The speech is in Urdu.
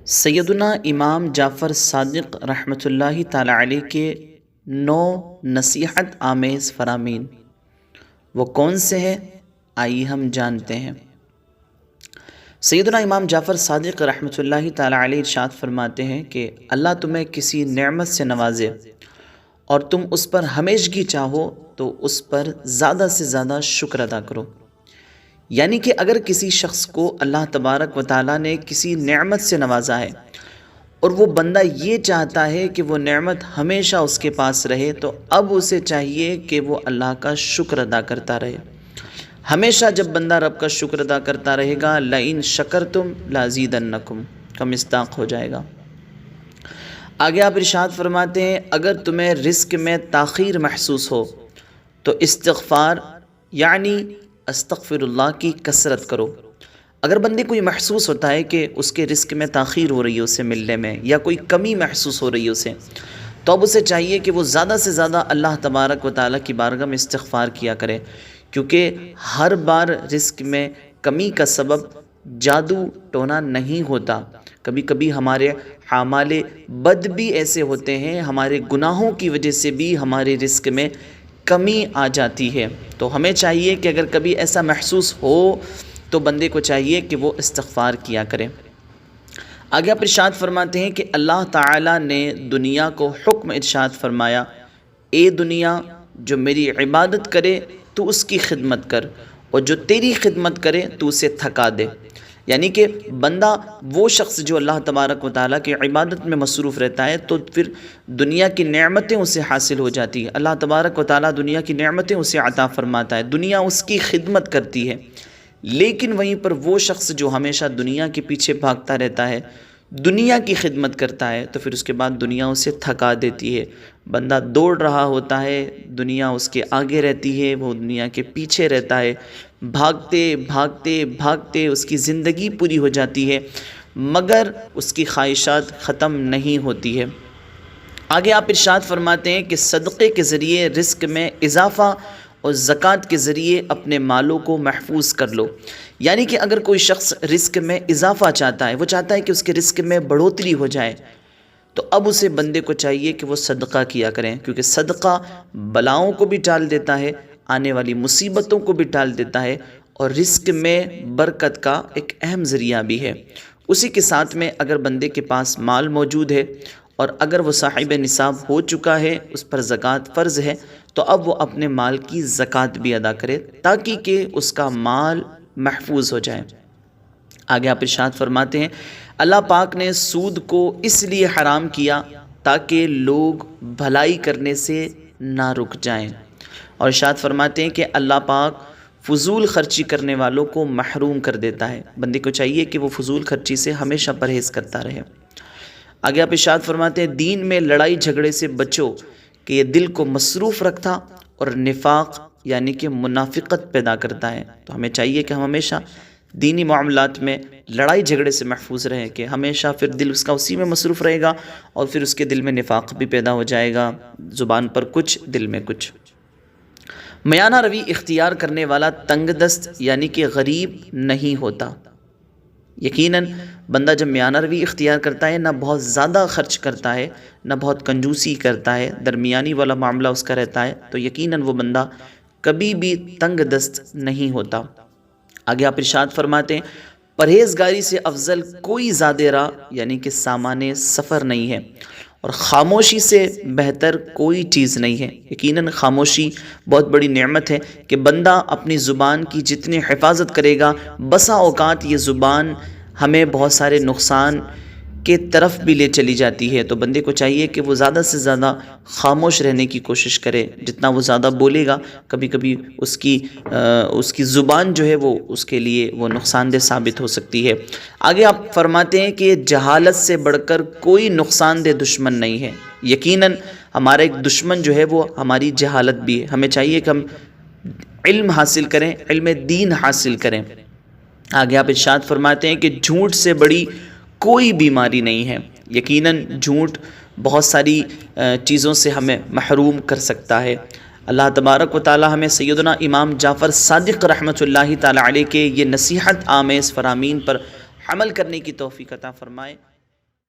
سیدنا امام جعفر صادق رحمۃ اللہ تعالی علیہ کے 9 نصیحت آمیز فرامین وہ کون سے ہیں؟ آئیے ہم جانتے ہیں۔ سیدنا امام جعفر صادق رحمۃ اللہ تعالی علیہ ارشاد فرماتے ہیں کہ اللہ تمہیں کسی نعمت سے نوازے اور تم اس پر ہمیشگی چاہو تو اس پر زیادہ سے زیادہ شکر ادا کرو۔ یعنی کہ اگر کسی شخص کو اللہ تبارک و تعالیٰ نے کسی نعمت سے نوازا ہے اور وہ بندہ یہ چاہتا ہے کہ وہ نعمت ہمیشہ اس کے پاس رہے، تو اب اسے چاہیے کہ وہ اللہ کا شکر ادا کرتا رہے۔ ہمیشہ جب بندہ رب کا شکر ادا کرتا رہے گا، لَإِن شَكَرْتُمْ لَأَزِيدَنَّكُمْ کا مصداق ہو جائے گا۔ آگے آپ ارشاد فرماتے ہیں، اگر تمہیں رزق میں تاخیر محسوس ہو تو استغفار یعنی استغفر اللہ کی کثرت کرو۔ اگر بندے کو یہ محسوس ہوتا ہے کہ اس کے رزق میں تاخیر ہو رہی ہے اسے ملنے میں، یا کوئی کمی محسوس ہو رہی ہے اسے، تو اب اسے چاہیے کہ وہ زیادہ سے زیادہ اللہ تبارک و تعالیٰ کی بارگاہ میں استغفار کیا کرے، کیونکہ ہر بار رزق میں کمی کا سبب جادو ٹونا نہیں ہوتا۔ کبھی کبھی ہمارے اعمال بد بھی ایسے ہوتے ہیں، ہمارے گناہوں کی وجہ سے بھی ہمارے رزق میں کمی آ جاتی ہے۔ تو ہمیں چاہیے کہ اگر کبھی ایسا محسوس ہو تو بندے کو چاہیے کہ وہ استغفار کیا کرے۔ آگے آپ ارشاد فرماتے ہیں کہ اللہ تعالیٰ نے دنیا کو حکم ارشاد فرمایا، اے دنیا جو میری عبادت کرے تو اس کی خدمت کر، اور جو تیری خدمت کرے تو اسے تھکا دے۔ یعنی کہ بندہ وہ شخص جو اللہ تبارک و تعالیٰ کی عبادت میں مصروف رہتا ہے تو پھر دنیا کی نعمتیں اسے حاصل ہو جاتی ہیں، اللہ تبارک و تعالیٰ دنیا کی نعمتیں اسے عطا فرماتا ہے، دنیا اس کی خدمت کرتی ہے۔ لیکن وہیں پر وہ شخص جو ہمیشہ دنیا کے پیچھے بھاگتا رہتا ہے، دنیا کی خدمت کرتا ہے، تو پھر اس کے بعد دنیا اسے تھکا دیتی ہے۔ بندہ دوڑ رہا ہوتا ہے، دنیا اس کے آگے رہتی ہے، وہ دنیا کے پیچھے رہتا ہے، بھاگتے بھاگتے بھاگتے اس کی زندگی پوری ہو جاتی ہے، مگر اس کی خواہشات ختم نہیں ہوتی ہے۔ آگے آپ ارشاد فرماتے ہیں کہ صدقے کے ذریعے رزق میں اضافہ اور زکوٰۃ کے ذریعے اپنے مالوں کو محفوظ کر لو۔ یعنی کہ اگر کوئی شخص رزق میں اضافہ چاہتا ہے، وہ چاہتا ہے کہ اس کے رزق میں بڑھوتری ہو جائے، تو اب اسے بندے کو چاہیے کہ وہ صدقہ کیا کریں، کیونکہ صدقہ بلاؤں کو بھی ٹال دیتا ہے، آنے والی مصیبتوں کو بھی ٹال دیتا ہے، اور رزق میں برکت کا ایک اہم ذریعہ بھی ہے۔ اسی کے ساتھ میں اگر بندے کے پاس مال موجود ہے اور اگر وہ صاحب نصاب ہو چکا ہے، اس پر زکوٰۃ فرض ہے، تو اب وہ اپنے مال کی زکوٰۃ بھی ادا کرے تاکہ کہ اس کا مال محفوظ ہو جائے۔ آگے آپ ارشاد فرماتے ہیں، اللہ پاک نے سود کو اس لیے حرام کیا تاکہ لوگ بھلائی کرنے سے نہ رک جائیں، اور ارشاد فرماتے ہیں کہ اللہ پاک فضول خرچی کرنے والوں کو محروم کر دیتا ہے۔ بندے کو چاہیے کہ وہ فضول خرچی سے ہمیشہ پرہیز کرتا رہے۔ آگے آپ ارشاد فرماتے ہیں، دین میں لڑائی جھگڑے سے بچو کہ یہ دل کو مصروف رکھتا اور نفاق یعنی کہ منافقت پیدا کرتا ہے۔ تو ہمیں چاہیے کہ ہم ہمیشہ دینی معاملات میں لڑائی جھگڑے سے محفوظ رہیں، کہ ہمیشہ پھر دل اس کا اسی میں مصروف رہے گا اور پھر اس کے دل میں نفاق بھی پیدا ہو جائے گا، زبان پر کچھ دل میں کچھ۔ میانہ روی اختیار کرنے والا تنگ دست یعنی کہ غریب نہیں ہوتا۔ یقیناً بندہ جب میانہ روی اختیار کرتا ہے، نہ بہت زیادہ خرچ کرتا ہے نہ بہت کنجوسی کرتا ہے، درمیانی والا معاملہ اس کا رہتا ہے، تو یقیناً وہ بندہ کبھی بھی تنگ دست نہیں ہوتا۔ آگے آپ ارشاد فرماتے ہیں، پرہیزگاری سے افضل کوئی زادِ راہ یعنی کہ سامان سفر نہیں ہے، اور خاموشی سے بہتر کوئی چیز نہیں ہے۔ یقیناً خاموشی بہت بڑی نعمت ہے کہ بندہ اپنی زبان کی جتنی حفاظت کرے گا، بسا اوقات یہ زبان ہمیں بہت سارے نقصان کے طرف بھی لے چلی جاتی ہے۔ تو بندے کو چاہیے کہ وہ زیادہ سے زیادہ خاموش رہنے کی کوشش کرے، جتنا وہ زیادہ بولے گا کبھی کبھی اس کی زبان جو ہے وہ اس کے لیے وہ نقصان دہ ثابت ہو سکتی ہے۔ آگے آپ فرماتے ہیں کہ جہالت سے بڑھ کر کوئی نقصان دہ دشمن نہیں ہے۔ یقیناً ہمارا ایک دشمن جو ہے وہ ہماری جہالت بھی ہے۔ ہمیں چاہیے کہ ہم علم حاصل کریں، علم دین حاصل کریں۔ آگے آپ ارشاد فرماتے ہیں کہ جھوٹ سے بڑی کوئی بیماری نہیں ہے۔ یقیناً جھوٹ بہت ساری چیزوں سے ہمیں محروم کر سکتا ہے۔ اللہ تبارک و تعالی ہمیں سیدنا امام جعفر صادق رحمۃ اللہ تعالی علیہ کے یہ نصیحت آمیز فرامین پر عمل کرنے کی توفیق عطا فرمائے۔